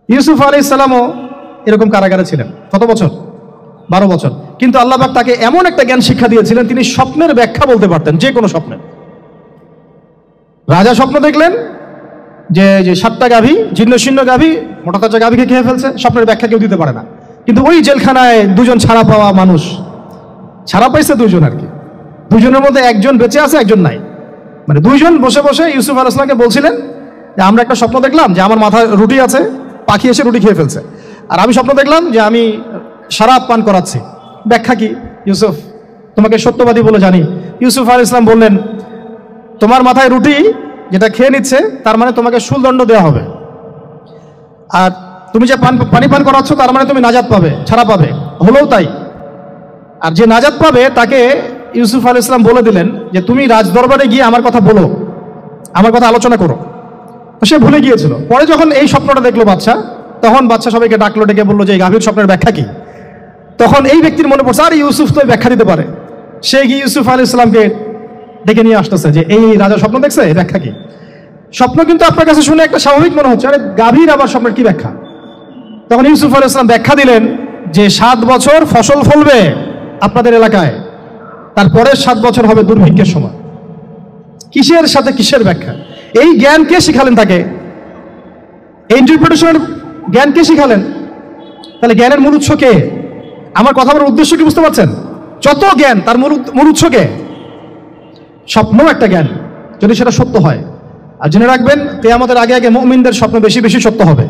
ইউসুফ আলাইহিস সালামও এরকম কারাগারে ছিলেন। কত বছর? 12 বছর। কিন্তু আল্লাহ পাক তাকে এমন একটা জ্ঞান শিক্ষা দিয়েছিলেন, তিনি স্বপ্নের ব্যাখ্যা বলতে পারতেন, যে কোনো স্বপ্নের। রাজা স্বপ্ন দেখলেন যে 7টা গাভী, জীর্ণ শীর্ণ গাভী, মোটা তাজা গাভীকে খেয়ে ফেলছে, স্বপ্নের ব্যাখ্যা কেউ দিতে পারে না। কিন্তু ওই জেলখানায় 2জন ছাড়া পাওয়া মানুষ, ছাড়া পাইছে 2জন আর কি, 2জনের মধ্যে একজন বেঁচে আছে, একজন নাই। মানে 2জন বসে বসে ইউসুফ আলাইহিস সালামকে বলছিলেন যে আমরা একটা স্বপ্ন দেখলাম যে আমার মাথায় রুটি আছে, পাখি এসে রুটি খেয়ে ফেলছে, আর আমি স্বপ্ন দেখলাম যে আমি শরাব পান করাচ্ছি, ব্যাখ্যা কি ইউসুফ? তোমাকে সত্যবাদী বলে জানি। ইউসুফ আলাইহিস সালাম বললেন, তোমার মাথায় রুটি যেটা খেয়ে নিচ্ছে, তার মানে তোমাকে শুলদণ্ড দেওয়া হবে, আর তুমি যে পানি পান করাচ্ছ, তার মানে তুমি নাজাত পাবে, ছাড়া পাবে। হলেও তাই। আর যে নাজাত পাবে তাকে ইউসুফ আলাইহিস সালাম বলে দিলেন যে তুমি রাজদরবারে গিয়ে আমার কথা বলো, আমার কথা আলোচনা করো। তো সে ভুলে গিয়েছিল। পরে যখন এই স্বপ্নটা দেখলো বাদশা, তখন বাদশা সবাইকে ডাকলো, ডেকে বললো যে এই গাভীর স্বপ্নের ব্যাখ্যা কি? তখন এই ব্যক্তির মনে পড়ছে, আর ইউসুফ তো ব্যাখ্যা দিতে পারে। সে গিয়ে ইউসুফ আলাইহিস সালামকে ডেকে নিয়ে আসতেছে যে এই রাজা স্বপ্ন দেখছে, ব্যাখ্যা কি? স্বপ্ন কিন্তু আপনার কাছে শুনে একটা স্বাভাবিক মনে হচ্ছে, আরে গাভীর আবার স্বপ্নের কি ব্যাখ্যা? তখন ইউসুফ আলাইহিস সালাম ব্যাখ্যা দিলেন যে 7 বছর ফসল ফলবে আপনাদের এলাকায়, তারপরে 7 বছর হবে দুর্ভিক্ষের সময়। কিসের সাথে কিসের ব্যাখ্যা? এই জ্ঞান কে শিখালেন তাকে? এই ইন্টারপ্রিটেশনের জ্ঞান কে শিখালেন? তাহলে জ্ঞানের মূল উৎস কে? আমার কথা বলার উদ্দেশ্য কি বুঝতে পারছেন? যত জ্ঞান তার মূল উৎস কে? স্বপ্ন একটা জ্ঞান, যদি সেটা সত্য হয়। আর জেনে রাখবেন, কিয়ামতের আগে আগে মুমিনদের স্বপ্ন বেশি বেশি সত্য হবে।